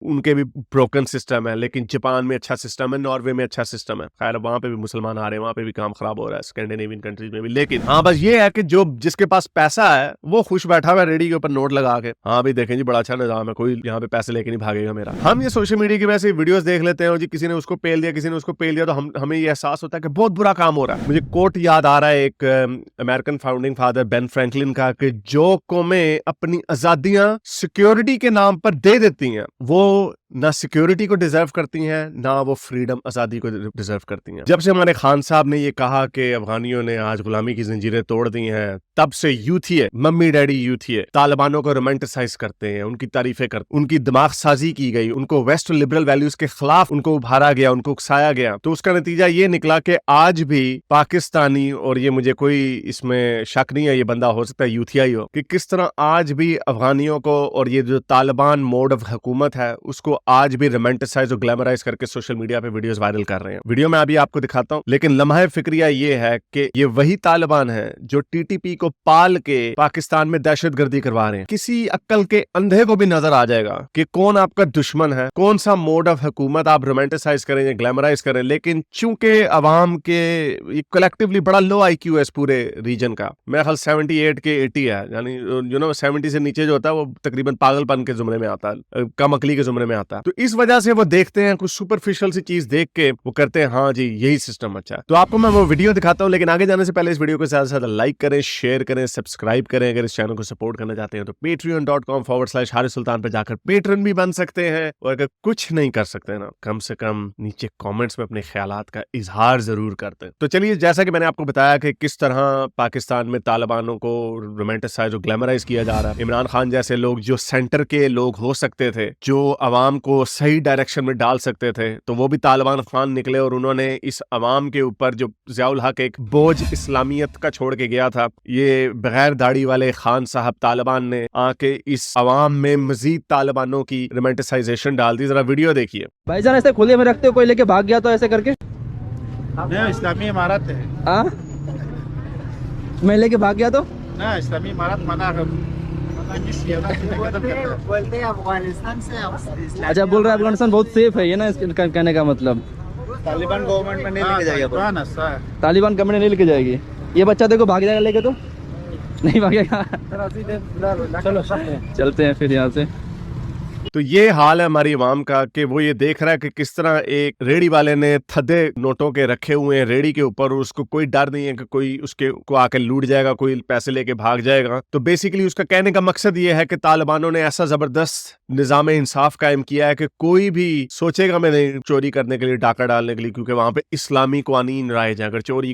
ان کے بھی broken system ہے, لیکن جاپان میں اچھا سسٹم ہے, ناروے میں اچھا سسٹم ہے. خیر وہاں پہ بھی مسلمان آ رہے ہیں, وہاں پہ بھی کام خراب ہو رہا ہے اسکینڈینیوین کنٹریز میں بھی. لیکن ہاں بس یہ ہے کہ جو جس کے پاس پیسہ ہے وہ خوش بیٹھا ہوا ہے ریڈی کے اوپر نوٹ لگا کے, ہاں بھی دیکھیں جی بڑا اچھا نظام ہے, کوئی یہاں پہ پیسے لے کے نہیں بھاگے گا میرا. ہم یہ سوشل میڈیا کی وجہ سے ویڈیوز دیکھ لیتے ہیں, جی کسی نے اس کو پیل دیا, کسی نے اس کو پیل دیا, تو ہمیں یہ احساس ہوتا ہے کہ بہت برا کام ہو رہا ہے. مجھے کوٹ یاد آ رہا ہے ایک امریکن فاؤنڈنگ فادر بین فرینکلن کا, کہ جو قومیں اپنی آزادیاں سیکیورٹی کے نام پر دے دیتی ہیں وہ نہ سیکیورٹی کو ڈیزرو کرتی ہیں, نہ وہ فریڈم آزادی کو ڈیزرو کرتی ہیں. جب سے ہمارے خان صاحب نے یہ کہا کہ افغانیوں نے آج غلامی کی زنجیریں توڑ دی ہیں, تب سے یوتھیے ممی ڈیڈی یوتھیے طالبانوں کو رومانٹسائز کرتے ہیں, ان کی تعریفیں کرتے, ان کی دماغ سازی کی گئی, ان کو ویسٹ لبرل ویلیوز کے خلاف ان کو ابھارا گیا, ان کو اکسایا گیا. تو اس کا نتیجہ یہ نکلا کہ آج بھی پاکستانی, اور یہ مجھے کوئی اس میں شک نہیں ہے, یہ بندہ ہو سکتا ہے یوتھیا ہی ہو, کہ کس طرح آج بھی افغانیوں کو, اور یہ جو طالبان موڈ آف حکومت ہے اس کو آج بھی رومانٹسائز اور گلیمرائز کر کے سوشل میڈیا پہ ویڈیوز وائرل کر رہے ہیں. ویڈیو میں ابھی آپ کو دکھاتا ہوں, لیکن لمحہ فکریہ یہ ہے کہ یہ وہی طالبان ہیں جو ٹی ٹی پی کو پال کے پاکستان میں دہشت گردی کروا رہے ہیں. کسی عقل کے اندھے کو بھی نظر آ جائے گا کہ کون آپ کا دشمن ہے, کون سا موڈ آف حکومت آپ رومانٹسائز کریں یا گلیمرائز کریں. لیکن چونکہ عوام کے کلیکٹیولی بڑا لو آئی کیو ہے اس پورے ریجن کا, میرا خیال 78 کے 80 ہے, یعنی 70 سے نیچے جو ہوتا ہے وہ تقریباً پاگل پن کے زمرے میں آتا ہے, کم عقلی کے زمرے میں آتا ہے. تو اس وجہ سے وہ دیکھتے ہیں کچھ سپرفیشل سی چیز دیکھ کے وہ کرتے ہیں ہاں جی یہی سسٹم اچھا ہے. تو آپ کو میں وہ ویڈیو دکھاتا ہوں, لیکن آگے جانے سے پہلے اس ویڈیو کو زیادہ سے زیادہ لائک کریں, شیئر کریں, سبسکرائب کریں. اگر اس چینل کو سپورٹ کرنا چاہتے ہیں تو patreon.com/حارث سلطان پہ جا کر پیٹرن بھی بن سکتے ہیں, اور اگر کچھ نہیں کر سکتے نا, کم سے کم نیچے کامنٹس میں اپنے خیالات کا اظہار ضرور کرتے ہیں. تو چلیے, جیسا کہ میں نے آپ کو بتایا کہ کس طرح پاکستان میں طالبانوں کو رومانٹسائز اور گلیمرائز کیا جا رہا ہے. عمران خان جیسے لوگ جو سینٹر کے لوگ ہو سکتے تھے, جو عوام کو صحیح ڈائریکشن میں ڈال سکتے تھے, تو وہ بھی طالبان خان نکلے, اور انہوں نے اس عوام کے اوپر جو ضیاء الحق ایک بوجھ اسلامیت کا چھوڑ کے گیا تھا, یہ بغیر داڑھی والے خان صاحب طالبان نے آ کے اس عوام میں مزید طالبانوں کی رومانٹسائزیشن ڈال دی. ذرا ویڈیو دیکھیے. بھائی جان ایسے کھلے میں رکھتے ہو, کوئی لے کے بھاگ گیا تو ایسے کر کے اسلامی عمارت ہے, ہاں میں لے کے بھاگ گیا تو اسلامی عمارت منع ہے. بولتے ہیں افغانستان سے, اچھا بول رہا ہے افغانستان بہت سیف ہے, یہ نا اس کا کہنے کا مطلب طالبان گورنمنٹ میں نہیں لے کے جائے گا, طالبان گورنمنٹ نہیں لے کے جائے گی. یہ بچہ دیکھو بھاگ جائے گا لے کے, تو نہیں بھاگے گا. چلو چلتے ہیں پھر یہاں سے. تو یہ حال ہے ہماری عوام کا کہ وہ یہ دیکھ رہا ہے کہ کس طرح ایک ریڑی والے نے تھدے نوٹوں کے رکھے ہوئے ہیں ریڑی کے اوپر, اور اس کو کوئی ڈر نہیں ہے کہ کوئی اس کے کو آ کے لوٹ جائے گا, کوئی پیسے لے کے بھاگ جائے گا. تو بیسیکلی اس کا کہنے کا مقصد یہ ہے کہ طالبانوں نے ایسا زبردست نظام انصاف قائم کیا ہے کہ کوئی بھی سوچے گا میں نہیں چوری کرنے کے لیے, ڈاکہ ڈالنے کے لیے, کیونکہ وہاں پہ اسلامی قوانین رائے جائیں.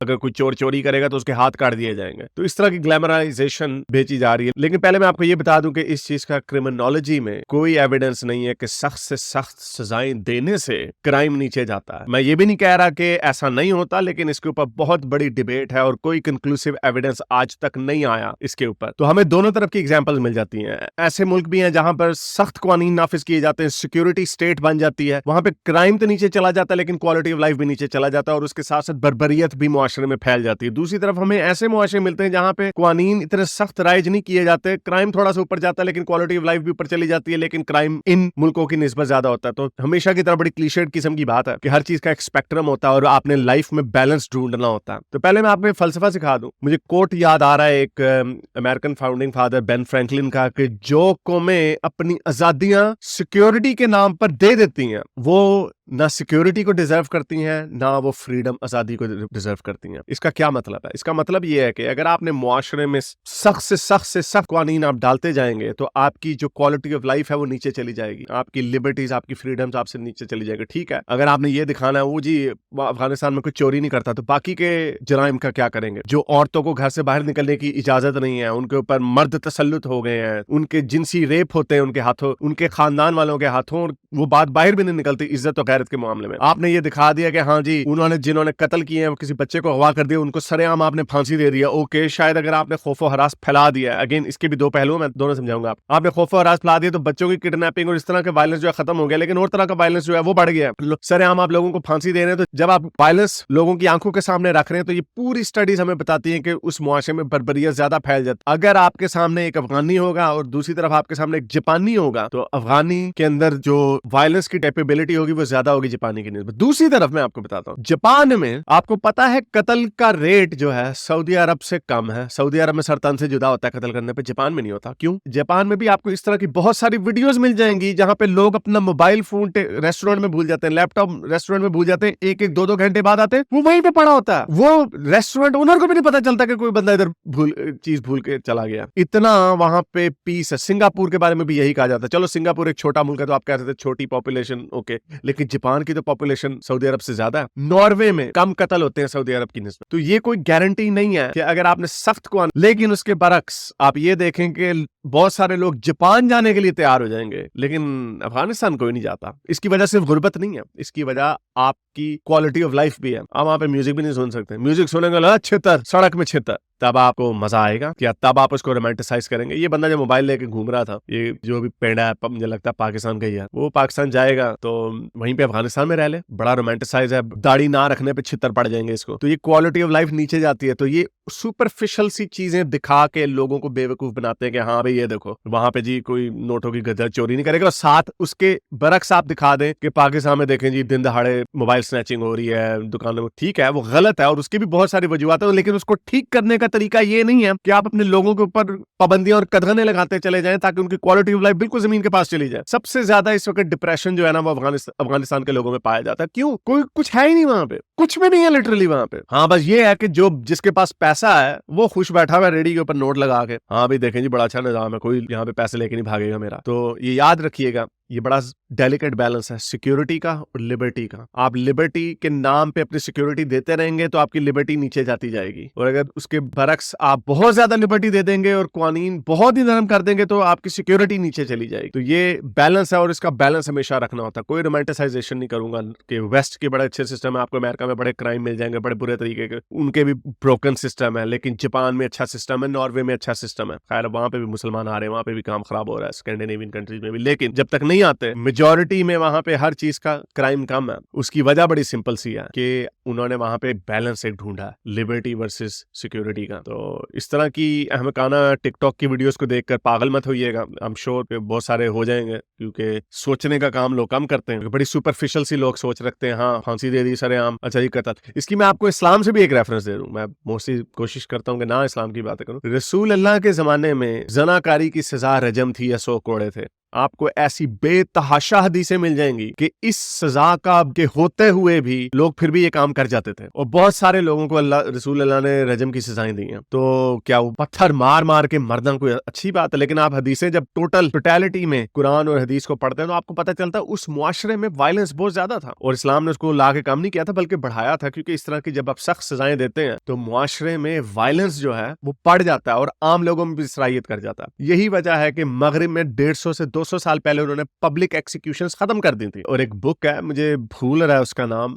اگر کوئی چور چوری کرے گا تو اس کے ہاتھ کاٹ دیے جائیں گے. تو اس طرح کی گلیمرائزیشن بھیجی جا رہی ہے. لیکن پہلے میں آپ کو یہ بتا دوں کہ اس چیز کا کرمنالوجی میں کوئی ایویڈنس نہیں ہے کہ سخت سے سخت سزائیں دینے سے کرائم نیچے جاتا ہے. میں یہ بھی نہیں کہہ رہا کہ ایسا نہیں ہوتا, لیکن اس کے اوپر بہت بڑی ڈیبیٹ ہے, اور کوئی کنکلوسیو ایویڈنس آج تک نہیں آیا اس کے اوپر. تو ہمیں دونوں طرف کی ایگزامپل مل جاتی ہیں. ایسے ملک بھی ہیں جہاں پر سخت قوانین نافذ کیے جاتے ہیں, سیکیورٹی سٹیٹ بن جاتی ہے, وہاں پہ کرائم تو نیچے چلا جاتا ہے لیکن کوالٹی آف لائف بھی نیچے چلا جاتا ہے, اور اس کے ساتھ ساتھ بربریت بھی معاشرے میں پھیل جاتی ہے. دوسری طرف ہمیں ایسے معاشرے ملتے ہیں جہاں پہ قوانین اتنے سخت رائج نہیں کیے جاتے, کرائم تھوڑا سا اوپر جاتا ہے لیکن کوالٹی آف لائف بھی اوپر چلی جاتی ہے, لیکن کرائم ان ملکوں کی نسبت زیادہ ہوتا ہے. تو ہمیشہ کی طرح بڑی کلیشیڈ قسم کی بات ہے کہ ہر چیز کا ایک اسپیکٹرم ہوتا ہے اور آپ نے لائف میں بیلنس ڈھونڈنا ہوتا ہے. تو پہلے میں آپ کو فلسفہ سکھا دوں. مجھے کوٹ یاد آ رہا ہے ایک امریکن فاؤنڈنگ فادر بین فرینکلن کا, کہ جو قومیں اپنی آزادیاں سیکیورٹی کے نام پر دے دیتی ہیں وہ نہ سیکیورٹی کو ڈیزرو کرتی ہیں, نہ وہ فریڈم آزادی کو ڈیزرو کرتی ہیں. اس کا کیا مطلب ہے؟ اس کا مطلب یہ ہے کہ اگر آپ نے معاشرے میں سخت سے سخت قوانین آپ ڈالتے جائیں گے تو آپ کی جو کوالٹی آف لائف ہے وہ نیچے چلی جائے گی, آپ کی لبرٹیز, آپ کی فریڈمز آپ سے نیچے چلی جائے گی. ٹھیک ہے, اگر آپ نے یہ دکھانا ہے وہ جی افغانستان میں کوئی چوری نہیں کرتا, تو باقی کے جرائم کا کیا کریں گے؟ جو عورتوں کو گھر سے باہر نکلنے کی اجازت نہیں ہے, ان کے اوپر مرد تسلط ہو گئے ہیں, ان کے جنسی ریپ ہوتے ہیں ان کے ہاتھوں, ان کے خاندان والوں کے ہاتھوں, اور وہ بات باہر بھی نہیں نکلتی, عزت وغیرہ غیرت کے معاملے میں. آپ نے یہ دکھا دیا کہ ہاں جی انہوں نے جنہوں نے قتل کیے ہیں کسی بچے کو اغوا کر دیا ان کو سرے عام آپ نے پھانسی دے دیا. اوکے شاید اگر آپ نے خوف و ہراس پھیلا دیا ہے, اگین اس کے بھی دو پہلو میں دونوں سمجھاؤں گا. آپ نے خوف و ہراس پھیلا دیا تو بچوں کی کڈنیپنگ اور اس طرح کے وائلنس جو ہے ختم ہو گیا, لیکن اور طرح کا وائلنس جو ہے وہ بڑھ گیا. سرے عام آپ لوگوں کو پھانسی دے رہے ہیں. تو جب آپ وائلنس لوگوں کی آنکھوں کے سامنے رکھ رہے ہیں تو یہ پوری اسٹڈیز ہمیں بتاتی ہیں کہ اس معاشرے میں بربریت زیادہ پھیل جاتی. اگر آپ کے سامنے ایک افغانی ہوگا اور دوسری طرف آپ کے سامنے ایک جاپانی ہوگا تو افغانی کے اندر جو وائلنس کی کیپیبلٹی ہوگی وہ زیادہ ہوگی جاپانی کی نسبت. دوسری طرف میں آپ کو بتاتا ہوں جاپان میں آپ کو پتا ہے قتل کا ریٹ جو ہے سعودی عرب سے کم ہے. سعودی عرب میں سرطان سے جدا ہوتا ہے قتل کرنے پہ, جاپان میں نہیں ہوتا. کیوں؟ جاپان میں بھی آپ کو اس طرح کی بہت ساری ویڈیوز مل جائیں گی جہاں پہ لوگ اپنا موبائل فون ریسٹورینٹ میں بھول جاتے ہیں, لیپ ٹاپ ریسٹورینٹ میں بھول جاتے ہیں, ایک ایک دو دو گھنٹے بعد آتے ہیں وہ وہیں پہ پڑا ہوتا ہے. وہ ریسٹورینٹ اونر کو بھی نہیں پتا چلتا کہ کوئی بندہ ادھر چیز بھول کے چلا گیا. اتنا وہاں پہ پیس ہے. سنگاپور کے بارے میں بھی یہی کہا جاتا ہے. چلو سنگاپور ایک چھوٹا ملک ہے تو آپ کہہ سکتے ہیں چھوٹی پاپولیشن, اوکے, لیکن جاپان کی تو پاپولیشن سعودی عرب سے زیادہ ہے. ناروے میں کم قتل ہوتے ہیں سعودی عرب کی نسبت. تو یہ کوئی گارنٹی نہیں ہے کہ اگر آپ نے سخت کو, لیکن اس کے برعکس آپ یہ دیکھیں کہ بہت سارے لوگ جاپان جانے کے لیے تیار ہو جائیں گے لیکن افغانستان کوئی نہیں جاتا. اس کی وجہ صرف غربت نہیں ہے, اس کی وجہ آپ کی کوالٹی آف لائف بھی ہے. آپ وہاں پہ میوزک بھی نہیں سن سکتے. میوزک سنیں گے چھتر, سڑک میں چھتر, تب آپ کو مزہ آئے گا یا تب آپ اس کو رومانٹیسائز کریں گے. یہ بندہ جو موبائل لے کے گھوم رہا تھا, یہ جو بھی پینڈا ہے مجھے لگتا ہے پاکستان کا ہی ہے, وہ پاکستان جائے گا تو وہیں پہ افغانستان میں رہ لے. بڑا رومانٹیسائز ہے, داڑھی نہ رکھنے پہ چھتر پڑ جائیں گے اس کو. تو یہ کوالٹی آف لائف نیچے جاتی ہے. تو یہ سپرفیشل سی چیزیں دکھا کے لوگوں کو بے وقوف بناتے ہیں کہ ہاں بھائی یہ دیکھو وہاں پہ جی کوئی نوٹوں کی گدر چوری نہیں کرے گا, اور ساتھ اس کے برعکس آپ دکھا دیں کہ پاکستان میں دیکھیں جی دن دہاڑے موبائل سنیچنگ ہو رہی ہے دکانوں میں. ٹھیک ہے وہ غلط ہے اور اس کی بھی بہت ساری وجوہات ہیں, لیکن اس کو ٹھیک کرنے کا طریقہ یہ نہیں ہے کہ آپ اپنے لوگوں کے اوپر پابندیاں اور قدغنے لگاتے چلے جائیں تاکہ ان کی کوالٹی آف لائف بالکل زمین کے پاس چلی جائے. سب سے زیادہ اس وقت ڈپریشن جو ہے نا وہ افغانستان کے لوگوں میں پایا جاتا ہے. کیوں؟ کوئی کچھ ہے ہی نہیں وہاں پہ, کچھ بھی نہیں ہے لٹرلی وہاں پہ. ہاں بس یہ ہے کہ جو جس کے پاس پیسہ ہے وہ خوش بیٹھا ہوا ہے ریڈی کے اوپر نوٹ لگا کے, ہاں بھائی دیکھیں جی بڑا اچھا نظام ہے, کوئی یہاں پہ پیسے لے کے نہیں بھاگے گا میرا. تو یہ یاد رکھیے گا یہ بڑا ڈیلیکیٹ بیلنس ہے سیکیورٹی کا اور لبرٹی کا. آپ لبرٹی کے نام پہ اپنی سیکیورٹی دیتے رہیں گے تو آپ کی لبرٹی نیچے جاتی جائے گی, اور اگر اس کے برعکس آپ بہت زیادہ لبرٹی دے دیں گے اور قوانین بہت ہی نرم کر دیں گے تو آپ کی سیکیورٹی نیچے چلی جائے گی. تو یہ بیلنس ہے اور اس کا بیلنس ہمیشہ رکھنا ہوتا ہے. کوئی رومانٹیسائزیشن نہیں کروں گا کہ ویسٹ کے بڑے اچھے سسٹم ہے, آپ کو امریکہ میں بڑے کرائم مل جائیں گے بڑے برے طریقے کے, ان کے بھی بروکن سسٹم ہے, لیکن جاپان میں اچھا سسٹم ہے, ناروے میں اچھا سسٹم ہے. خیر وہاں پہ بھی مسلمان آ رہے ہیں, وہاں پہ بھی کام خراب ہو رہا ہے اسکینڈینیوین کنٹریز میں بھی, لیکن جب تک نہیں آتے میجورٹی میں وہاں پہ ہر چیز کا کرائم کم ہے. اس کی وجہ بڑی سمپل سی ہے کہ انہوں نے وہاں پہ بیلنس ایک ڈھونڈا, لبرٹی ورسز سیکیورٹی کا. تو اس طرح کی احمقانہ ٹک ٹاک کی ویڈیوز کو دیکھ کر پاگل مت ہوئیے گا. I'm sure کہ بہت سارے ہو جائیں گے کیونکہ سوچنے کا کام لوگ کم کرتے ہیں, بڑی سپرفیشل سی لوگ سوچ رکھتے ہیں. ہاں پھانسی دے دی سر عام, اچھا جی قتل. اس کی میں آپ کو اسلام سے بھی ایک ریفرنس دے دوں. میں موسٹلی کوشش کرتا ہوں کہ نہ اسلام کی باتیں کروں. رسول اللہ کے زمانے میں زناکاری کی سزا رجم تھی یا 100 کوڑے تھے. آپ کو ایسی بے تحاشا حدیثیں مل جائیں گی کہ اس سزا کا کے ہوتے ہوئے بھی لوگ پھر بھی یہ کام کر جاتے تھے, اور بہت سارے لوگوں کو رسول اللہ نے رجم کی سزائیں دی ہیں. تو کیا وہ پتھر مار مار کے مرنا کوئی اچھی بات ہے؟ لیکن آپ حدیثیں جب ٹوٹیلٹی میں قرآن اور حدیث کو پڑھتے ہیں تو آپ کو پتہ چلتا ہے اس معاشرے میں وائلنس بہت زیادہ تھا, اور اسلام نے اس کو لا کے کام نہیں کیا تھا بلکہ بڑھایا تھا, کیونکہ اس طرح کی جب آپ سخت سزائیں دیتے ہیں تو معاشرے میں وائلنس جو ہے وہ بڑھ جاتا ہے اور عام لوگوں میں بھی صلاحیت کر جاتا ہے. یہی وجہ ہے کہ مغرب میں 150 سے 200 سال پہلے انہوں نے پبلک ایکسیکیوشنز ختم کر دی تھی. اور ایک بک ہے, مجھے بھول رہا ہے اس کا نام,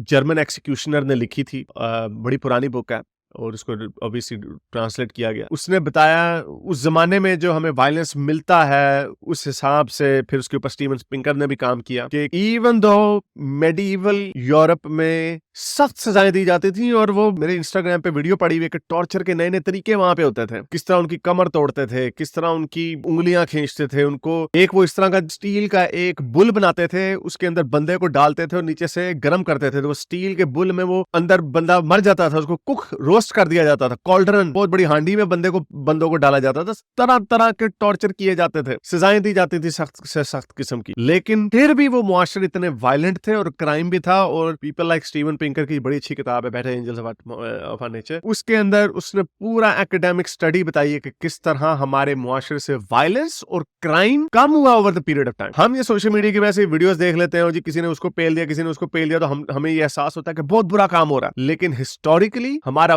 جرمن ایکسیکیوشنر نے لکھی تھی, بڑی پرانی بک ہے اور اس کو obviously ٹرانسلیٹ کیا گیا. اس نے بتایا اس زمانے میں جو ہمیں وائلنس ملتا ہے اس حساب سے, پھر اس کے اوپر اسٹیون اسپنکر نے بھی کام کیا کہ ایون دو میڈیول یورپ میں سخت سزائیں دی جاتی تھیں, اور وہ میرے انسٹاگرام پہ ویڈیو پڑی ہوئی کہ ٹارچر کے نئے نئے طریقے وہاں پہ ہوتے تھے, کس طرح ان کی کمر توڑتے تھے, کس طرح ان کی انگلیاں کھینچتے تھے, ان کو ایک وہ اس طرح کا اسٹیل کا ایک بل بناتے تھے, اس کے اندر بندے کو ڈالتے تھے اور نیچے سے گرم کرتے تھے, تو وہ اسٹیل کے بل میں وہ اندر بندہ مر جاتا تھا, اس کو کوک روسٹ کر دیا جاتا تھا, کالڈرن بہت بڑی ہانڈی میں بندوں کو ڈالا جاتا تھا, طرح طرح کے ٹارچر کیے جاتے تھے, سزائیں دی جاتی تھی سخت سے سخت قسم کی. لیکن پھر بھی وہ معاشرے اتنے وائلنٹ تھے اور کرائم بھی تھا. اور پیپل لائک اسٹیون پنکر کی بڑی اچھی کتاب ہے بیٹر اینجلز آف نیچر, اس کے اندر اس نے پورا ایکڈیمک اسٹڈی بتائی ہے کہ کس طرح ہمارے معاشرے سے وائلنس اور کرائم کم ہوا over the period of time. ہم یہ سوشل میڈیا کی وجہ سے ویڈیوز دیکھ لیتے ہیں اور جی کسی نے اس کو پیل دیا, کسی نے اس کو پیل دیا, تو ہمیں یہ احساس ہوتا ہے کہ بہت برا کام ہو رہا ہے, لیکن ہسٹوریکلی ہمارا